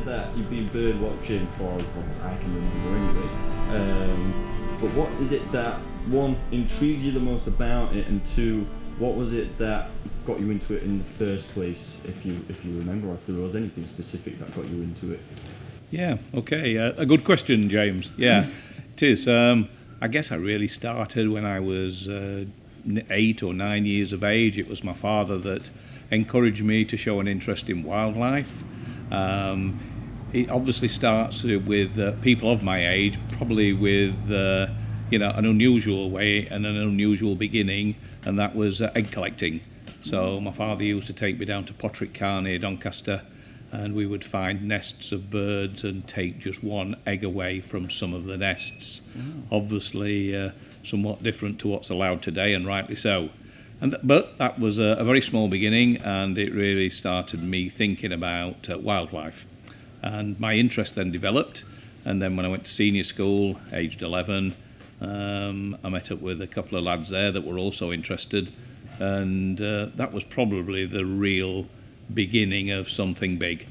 said that you've been bird watching for as long as I can remember anyway. But what is it that, one, intrigued you the most about it, and two, what was it that got you into it in the first place, if you remember, or if there was anything specific that got you into it? Yeah, okay, a good question, James. Yeah, it is. I guess I really started when I was 8 or 9 years of age. It was my father that encouraged me to show an interest in wildlife. It obviously starts with people of my age, probably with an unusual way and an unusual beginning, and that was egg collecting. So my father used to take me down to Potterick Car near Doncaster, and we would find nests of birds and take just one egg away from some of the nests. Obviously somewhat different to what's allowed today, and rightly so. But that was a very small beginning, and it really started me thinking about wildlife. And my interest then developed, and then when I went to senior school, aged 11, I met up with a couple of lads there that were also interested, and that was probably the real beginning of something big.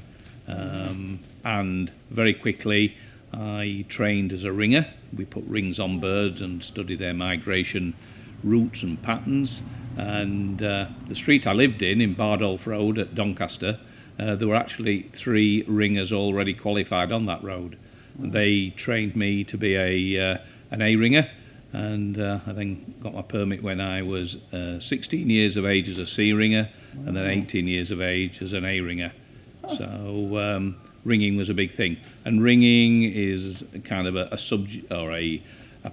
And very quickly I trained as a ringer. We put rings on birds and studied their migration routes and patterns. And the street I lived in Bardolph Road at Doncaster, there were actually 3 ringers already qualified on that road. And they trained me to be an A-ringer, and I then got my permit when I was 16 years of age as a C-ringer, and then 18 years of age as an A-ringer. So ringing was a big thing, and ringing is kind of a subject or a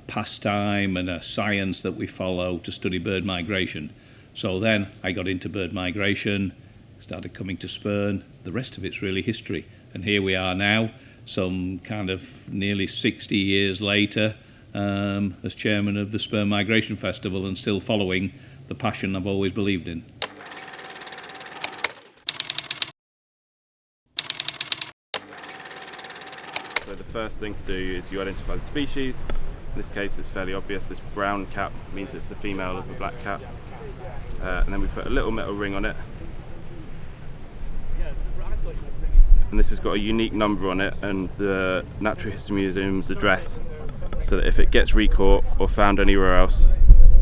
pastime and a science that we follow to study bird migration. So then I got into bird migration, started coming to Spurn. The rest of it's really history, and here we are now, some kind of nearly 60 years later, as chairman of the Spurn Migration Festival, and still following the passion I've always believed in. So the first thing to do is you identify the species. In this case it's fairly obvious. This brown cap means it's the female of the black cap. And then we put a little metal ring on it. And this has got a unique number on it and the Natural History Museum's address, so that if it gets recaught or found anywhere else,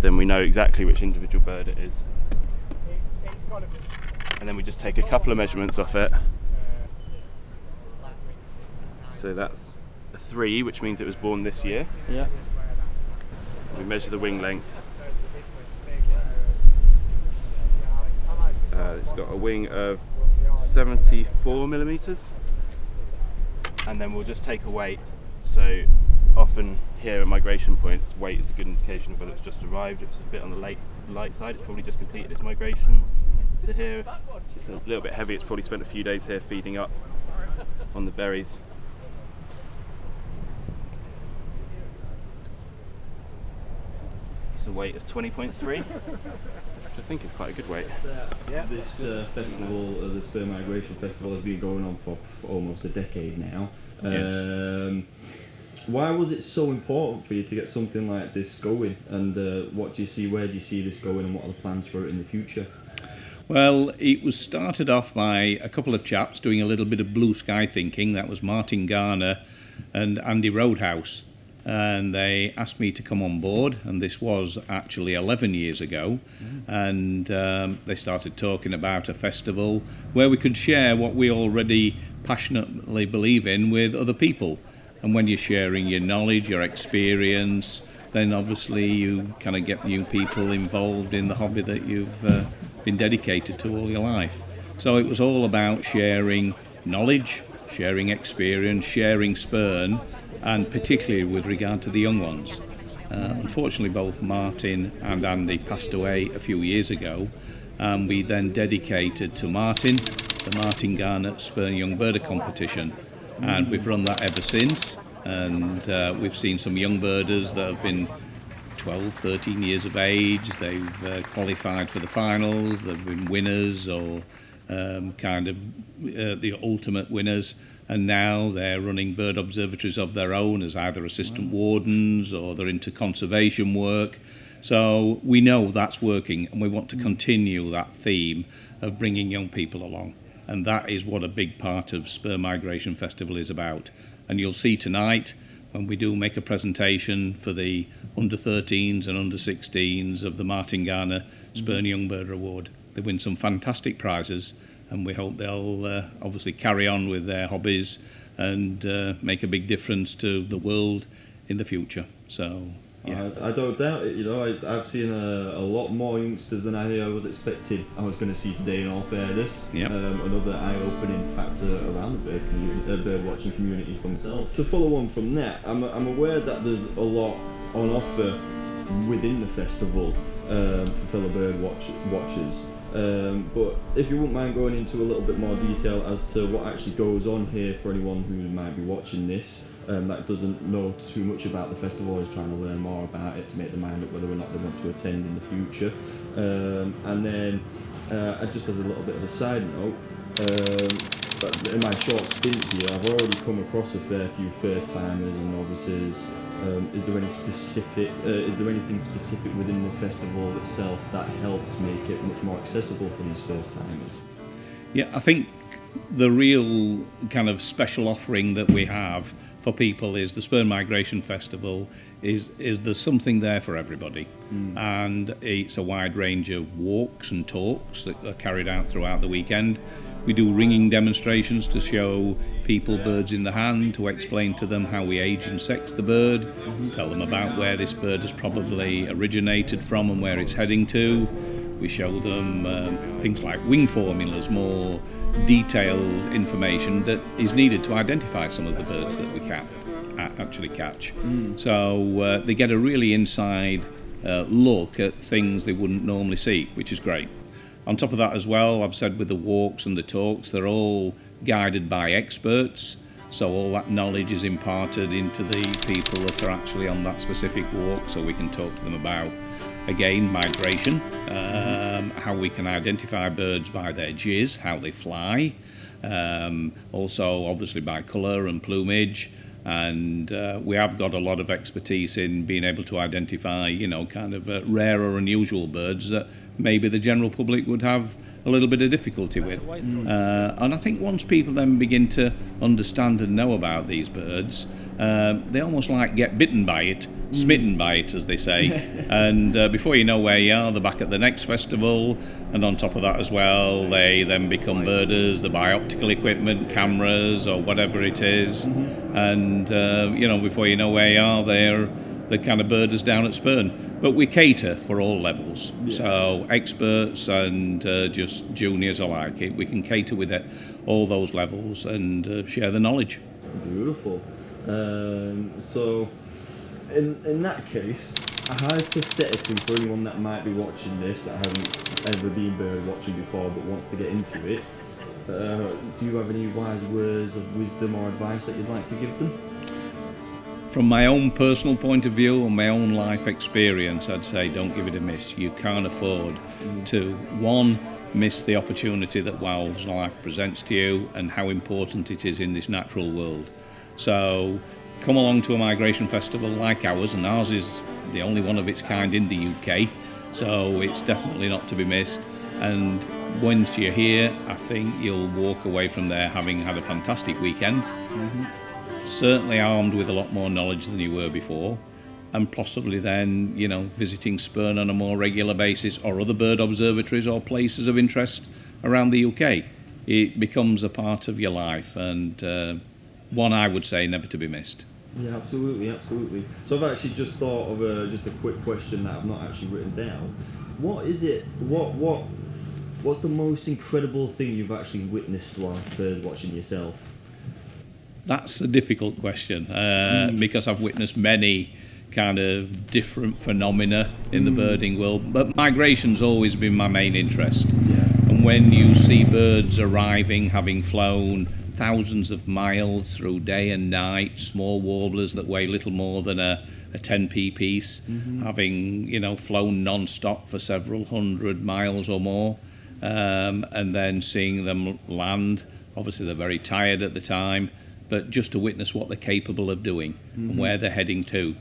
then we know exactly which individual bird it is. And then we just take a couple of measurements off it. So that's a 3, which means it was born this year. Yeah. We measure the wing length. It's got a wing of 74 millimeters. And then we'll just take a weight. So often here at migration points, weight is a good indication of whether it's just arrived. If it's a bit on the light side, it's probably just completed its migration. So here, it's a little bit heavy. It's probably spent a few days here feeding up on the berries. It's a weight of 20.3, which I think is quite a good weight. This festival, the Spurn Migration Festival, has been going on for almost a decade now. Yes. Why was it so important for you to get something like this going, and what do you see, where do you see this going, and what are the plans for it in the future? Well, it was started off by a couple of chaps doing a little bit of blue sky thinking. That was Martin Garner and Andy Roadhouse, and they asked me to come on board, and this was actually 11 years ago. And they started talking about a festival where we could share what we already passionately believe in with other people. And when you're sharing your knowledge, your experience, then obviously you kind of get new people involved in the hobby that you've been dedicated to all your life. So it was all about sharing knowledge, sharing experience, sharing Spurn, and particularly with regard to the young ones. Unfortunately, both Martin and Andy passed away a few years ago, and we then dedicated to Martin the Martin Garnett Spurn Young Birder competition, and we've run that ever since. And we've seen some young birders that have been 12, 13 years of age. They've qualified for the finals, they've been winners or the ultimate winners, and now they're running bird observatories of their own as either assistant wardens or they're into conservation work. So we know that's working, and we want to continue that theme of bringing young people along. and that is what a big part of Spurn Migration Festival is about. And you'll see tonight, when we do make a presentation for the under-13s and under-16s of the Martin Garner Spurn Young Bird Award, they win some fantastic prizes, and we hope they'll obviously carry on with their hobbies and make a big difference to the world in the future. So, yeah. I don't doubt it. You know, I've seen a lot more youngsters than I was expecting I was going to see today, in all fairness. Yep. Another eye-opening factor around the bird watching community for myself. To follow on from that, I'm aware that there's a lot on offer within the festival for fellow bird watchers. But if you wouldn't mind going into a little bit more detail as to what actually goes on here for anyone who might be watching this that doesn't know too much about the festival, is trying to learn more about it to make their mind up whether or not they want to attend in the future. And then just as a little bit of a side note, in my short stint here, I've already come across a fair few first-timers and novices. Is there anything specific within the festival itself that helps make it much more accessible for these first-timers? Yeah, I think the real kind of special offering that we have for people is the Spurn Migration Festival is there's something there for everybody. And it's a wide range of walks and talks that are carried out throughout the weekend. We do ringing demonstrations to show people birds in the hand, to explain to them how we age and sex the bird, tell them about where this bird has probably originated from and where it's heading to. We show them things like wing formulas, more detailed information that is needed to identify some of the birds that we actually catch. So they get a really inside look at things they wouldn't normally see, which is great. On top of that as well, I've said with the walks and the talks, they're all guided by experts, so all that knowledge is imparted into the people that are actually on that specific walk, so we can talk to them about, again, migration, how we can identify birds by their jizz, how they fly, also obviously by colour and plumage, and we have got a lot of expertise in being able to identify, you know, kind of rare or unusual birds that maybe the general public would have a little bit of difficulty with. And I think once people then begin to understand and know about these birds, they almost like get bitten by it, smitten by it, as they say. And before you know where you are, they're back at the next festival, and on top of that as well, they then become birders, they buy optical equipment, cameras or whatever it is, and you know, before you know where you are, they're the kind of birders down at Spurn. But we cater for all levels, so experts and just juniors alike. We can cater with it, all those levels, and share the knowledge. Beautiful. So, in that case, hypothetically, for anyone that might be watching this that hasn't ever been bird watching before but wants to get into it, do you have any wise words of wisdom or advice that you'd like to give them? From my own personal point of view and my own life experience, I'd say don't give it a miss. You can't afford to, one, miss the opportunity that wildlife presents to you and how important it is in this natural world. So come along to a migration festival like ours, and ours is the only one of its kind in the UK, so it's definitely not to be missed. And once you're here, I think you'll walk away from there having had a fantastic weekend. Certainly armed with a lot more knowledge than you were before, and possibly then, you know, visiting Spurn on a more regular basis, or other bird observatories or places of interest around the UK. It becomes a part of your life, and one I would say never to be missed. Yeah, absolutely, absolutely. So I've actually just thought of just a quick question that I've not actually written down. What is it? What's the most incredible thing you've actually witnessed whilst bird watching yourself? That's a difficult question because I've witnessed many kind of different phenomena in the birding world, but migration's always been my main interest. And when you see birds arriving, having flown thousands of miles through day and night, small warblers that weigh little more than a 10p piece, having, you know, flown non-stop for several hundred miles or more, and then seeing them land. Obviously they're very tired at the time, but just to witness what they're capable of doing and where they're heading to.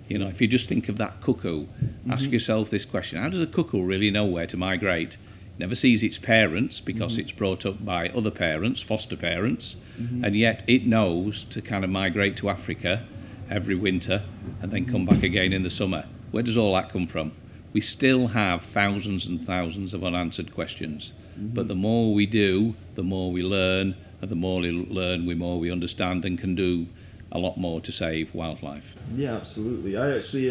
You know, if you just think of that cuckoo, ask yourself this question: how does a cuckoo really know where to migrate? never sees its parents because it's brought up by other parents, foster parents, and yet it knows to kind of migrate to Africa every winter and then come back again in the summer. Where does all that come from? We still have thousands and thousands of unanswered questions, but the more we do, the more we learn, and the more we learn, the more we understand and can do a lot more to save wildlife. Yeah, absolutely. I actually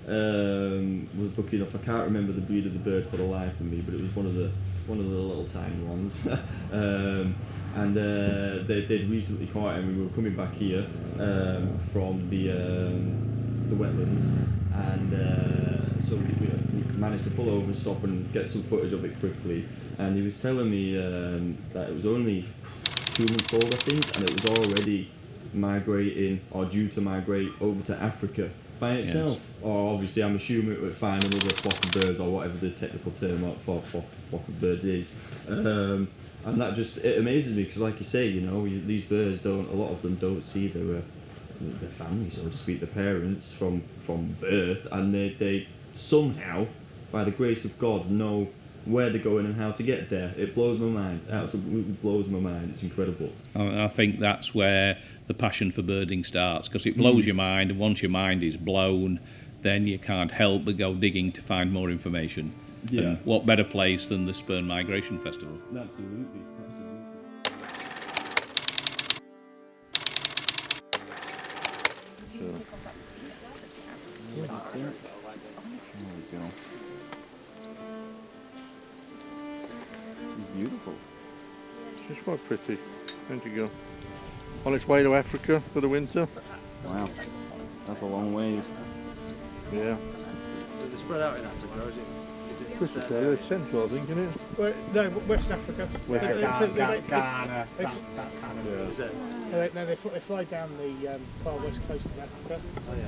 was lucky enough. I can't remember the breed of the bird for the life of me, but it was one of the little tiny ones. And they'd recently caught him. We were coming back here from the wetlands, and so we managed to pull over and stop and get some footage of it quickly. And he was telling me that it was only 2 months old, I think, and it was already migrating or due to migrate over to Africa by itself. Or obviously, I'm assuming it would find another flock of birds or whatever the technical term for flock of birds is. And that just, it amazes me because, like you say, you know, these birds a lot of them don't see their family, so to speak, their parents from birth, and they somehow, by the grace of God, know where they're going and how to get there. It blows my mind. Absolutely blows my mind. It's incredible. I think that's where the passion for birding starts, because it blows your mind, and once your mind is blown, then you can't help but go digging to find more information. Yeah. And what better place than the Spurn Migration Festival? Absolutely. There we go. It's beautiful. It's quite pretty. There you go. On its way to Africa for the winter. Wow, that's a long ways. Yeah. Is it spread out in Africa, or is it? It's central, I think, isn't it? Well, no, West Africa. Ghana, Is it? No, they fly down the far west coast of Africa.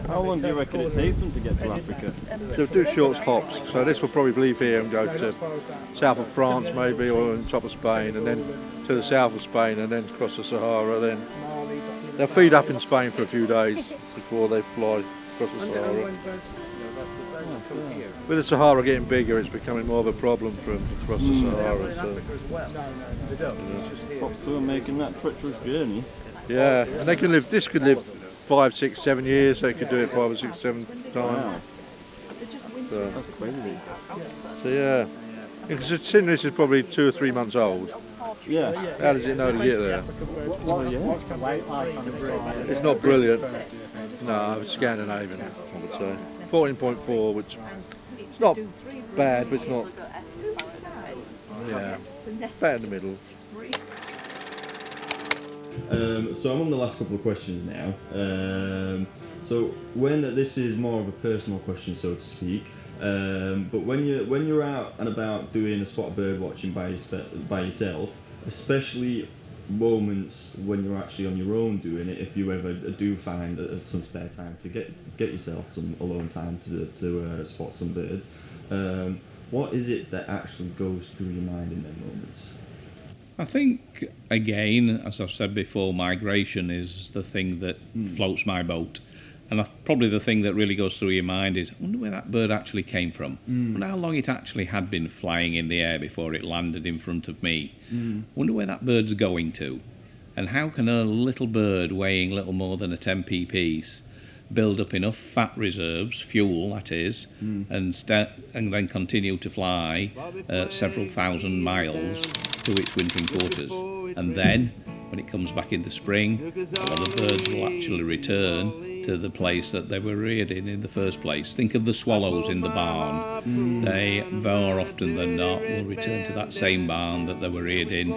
How long do you reckon it takes them to get to Africa? They'll do short hops. So this will probably leave here and go to south of France maybe, or on top of Spain, and then to the south of Spain, and then cross the Sahara. Then they'll feed up in Spain for a few days before they fly across the Sahara. With the Sahara getting bigger, it's becoming more of a problem for them to cross the Sahara. So. Props to them making that treacherous journey. Yeah, and they can live. This could live 5, 6, 7 years. They could do it 5 or 6, 7 times. Wow. So, That's crazy. so yeah, because this is probably 2 or 3 months old. Yeah. How does it know to get there? What's the weight like on the bird? It's not brilliant. No, it's Scandinavian, I would say. 14.4, which it's not bad, but it's not. Yeah, bad in the middle. So I'm on the last couple of questions now. So when this is more of a personal question, so to speak, but when you're out and about doing a spot of bird watching by yourself, especially moments when you're actually on your own doing it, if you ever do find some spare time to get yourself some alone time to spot some birds, what is it that actually goes through your mind in them moments? I think, again, as I've said before, migration is the thing that floats my boat. And probably the thing that really goes through your mind is, I wonder where that bird actually came from. I wonder how long it actually had been flying in the air before it landed in front of me. I wonder where that bird's going to. And how can a little bird weighing little more than a 10p piece build up enough fat reserves, fuel that is, and then continue to fly several thousand miles to its wintering quarters. And then, when it comes back in the spring, a lot of birds will actually return to the place that they were reared in the first place. Think of the swallows in the barn. They, more often than not, will return to that same barn that they were reared in,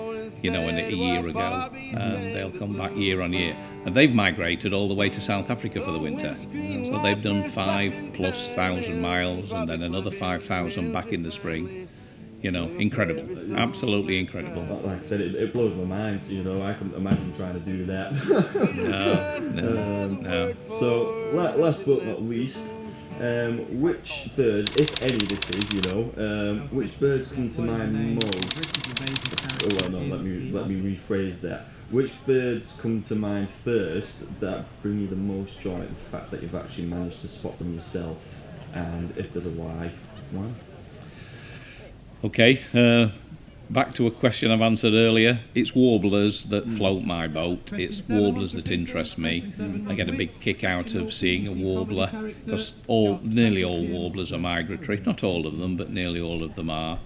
you know, a year ago, and they'll come back year on year. And they've migrated all the way to South Africa for the winter. And so they've done 5,000+ miles, and then another 5,000 back in the spring. You know, incredible, absolutely incredible. Like I said, it blows my mind. You know, I couldn't imagine trying to do that. No. So, last but not least, which birds, if any, this is, you know, which birds come to mind most? Oh, well, no, let me rephrase that. Which birds come to mind first that bring you the most joy in the fact that you've actually managed to spot them yourself, and if there's a why? Okay, back to a question I've answered earlier. It's warblers that float my boat. It's warblers that interest me. I get a big kick out of seeing a warbler, because nearly all warblers are migratory. Not all of them, but nearly all of them are.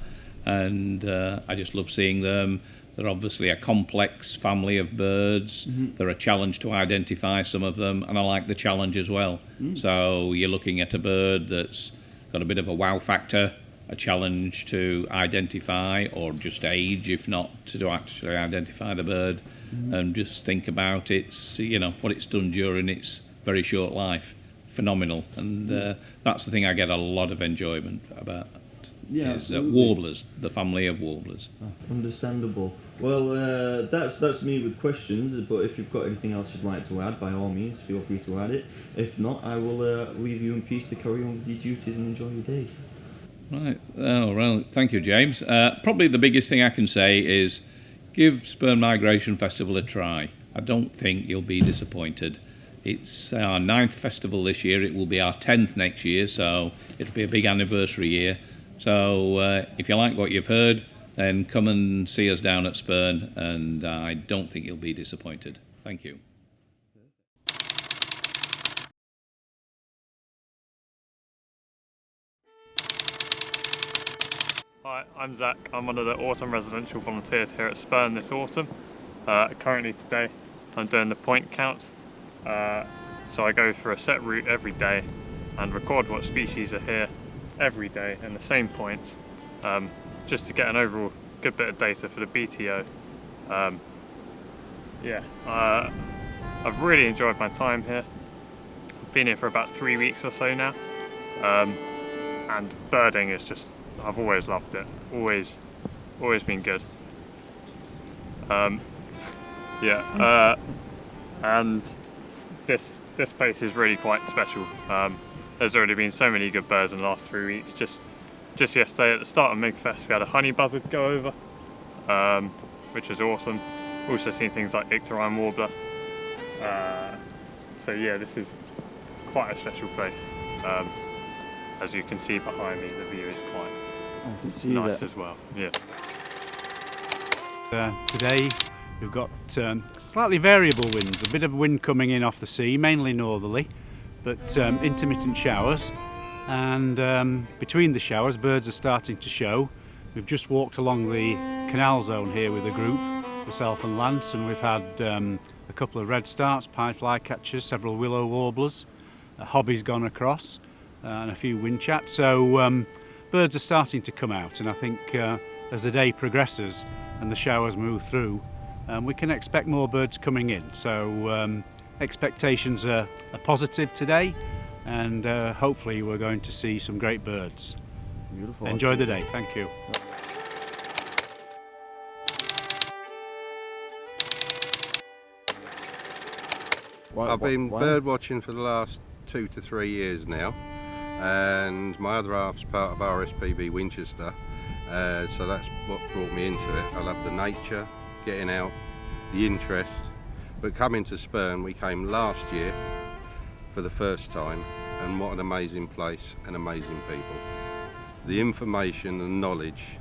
And I just love seeing them. They're obviously a complex family of birds. They're a challenge to identify some of them, and I like the challenge as well. So you're looking at a bird that's got a bit of a wow factor, a challenge to identify, or just age, if not to actually identify the bird, and just think about its, what it's done during its very short life. Phenomenal, and that's the thing I get a lot of enjoyment about. Yeah, is warblers, the family of warblers. Understandable. Well, that's me with questions, but if you've got anything else you'd like to add, by all means, feel free to add it. If not, I will leave you in peace to carry on with your duties and enjoy your day. Right. Oh, well, thank you, James. Probably the biggest thing I can say is give Spurn Migration Festival a try. I don't think you'll be disappointed. It's our 9th festival this year. It will be our 10th next year, so it'll be a big anniversary year. So if you like what you've heard, then come and see us down at Spurn, and I don't think you'll be disappointed. Thank you. Hi, I'm Zach. I'm one of the autumn residential volunteers here at Spurn this autumn. Currently today I'm doing the point counts. So I go for a set route every day and record what species are here every day in the same points, just to get an overall good bit of data for the BTO. I've really enjoyed my time here. I've been here for about 3 weeks or so now, and birding is just, I've always loved it, always been good. And this place is really quite special. There's already been so many good birds in the last 3 weeks. Just yesterday at the start of MIGFest we had a honey buzzard go over, which was awesome. Also seen things like Icterine warbler. So yeah, this is quite a special place. As you can see behind me, the view is quite nice as well. Yeah. Today we've got slightly variable winds, a bit of wind coming in off the sea, mainly northerly, but intermittent showers, and between the showers birds are starting to show. We've just walked along the canal zone here with a group, myself and Lance, and we've had a couple of redstars, pine flycatchers, several willow warblers, hobbies gone across, and a few windchats. So birds are starting to come out, and I think as the day progresses and the showers move through, we can expect more birds coming in. So expectations are positive today, and hopefully we're going to see some great birds. Beautiful. Enjoy the day. Thank you. I've been bird watching for the last 2 to 3 years now, and my other half's part of RSPB Winchester, so that's what brought me into it. I love the nature, getting out, the interest, but coming to Spurn, we came last year for the first time, and what an amazing place and amazing people. The information and knowledge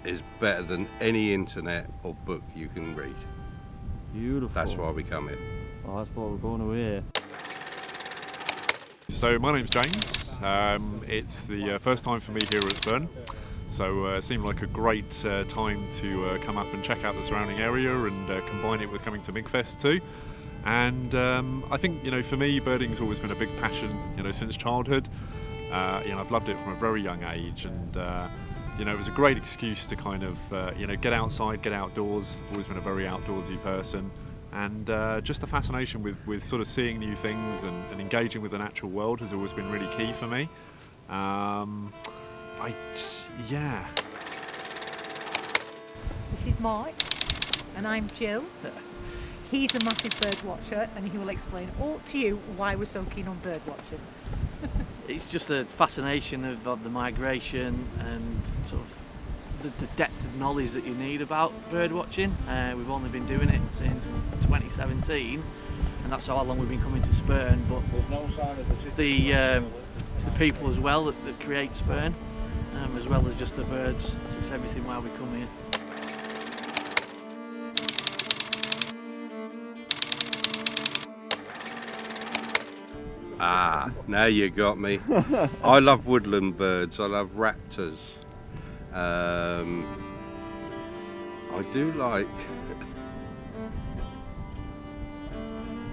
is better than any internet or book you can read. Beautiful. That's why we come here. Oh, that's what we're going to hear. So my name's James. It's the first time for me here at Spurn, so it seemed like a great time to come up and check out the surrounding area and combine it with coming to MIGFest too. And I think, for me, birding's always been a big passion, since childhood. I've loved it from a very young age, and it was a great excuse to kind of get outside, get outdoors. I've always been a very outdoorsy person. And just the fascination with sort of seeing new things and engaging with the natural world has always been really key for me. This is Mike, and I'm Jill. He's a massive bird watcher, and he will explain all to you why we're so keen on bird watching. It's just a fascination of the migration and sort of the depth of knowledge that you need about bird watching. We've only been doing it since 2017, and that's how long we've been coming to Spurn, but it's the people as well that create Spurn. as well as just the birds. So it's everything while we come here. Ah, now you got me. I love woodland birds. I love raptors. I do like...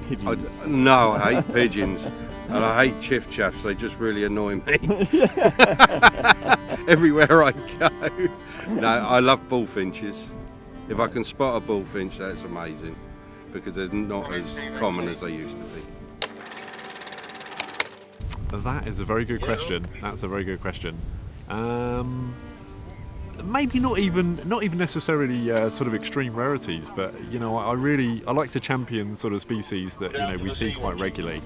Pigeons. No, I hate pigeons. And I hate chiff-chaffs. They just really annoy me. Everywhere I go. No, I love bullfinches. If I can spot a bullfinch, that's amazing. Because they're not as common as they used to be. That is a very good question. That's a very good question. Maybe not even necessarily sort of extreme rarities, but you know, I like to champion sort of species that, you know, we see quite regularly.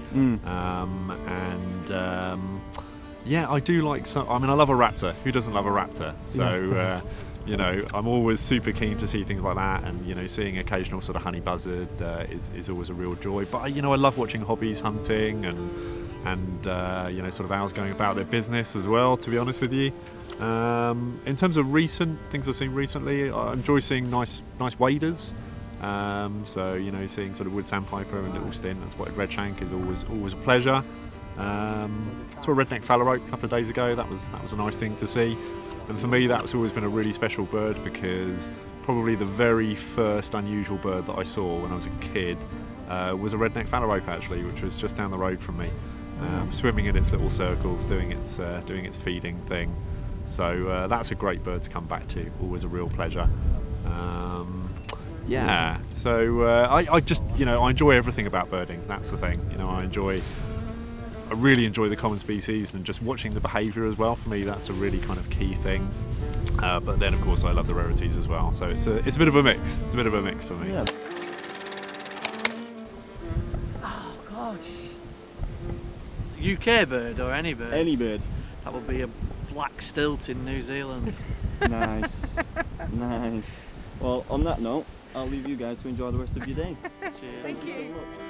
Yeah, I do like some. I mean, I love a raptor. Who doesn't love a raptor? So you know, I'm always super keen to see things like that, and you know, seeing occasional sort of honey buzzard is always a real joy. But you know, I love watching hobbies hunting and you know, sort of owls going about their business as well, to be honest with you. In terms of recent things I've seen recently, I enjoy seeing nice waders. So you know, seeing sort of wood sandpiper and little stint and spotted redshank is always a pleasure. Saw a redneck phalarope a couple of days ago. That was a nice thing to see. And for me, that's always been a really special bird, because probably the very first unusual bird that I saw when I was a kid was a redneck phalarope, actually, which was just down the road from me. Swimming in its little circles, doing its feeding thing. So that's a great bird to come back to. Always a real pleasure. Yeah. So I just, you know, I enjoy everything about birding. That's the thing. You know, I really enjoy the common species, and just watching the behaviour as well. For me, that's a really kind of key thing. But then, of course, I love the rarities as well. So it's a bit of a mix. It's a bit of a mix for me. Yeah. UK bird or any bird? Any bird. That would be a black stilt in New Zealand. Nice. Nice. Well, on that note, I'll leave you guys to enjoy the rest of your day. Cheers. Thank you so much.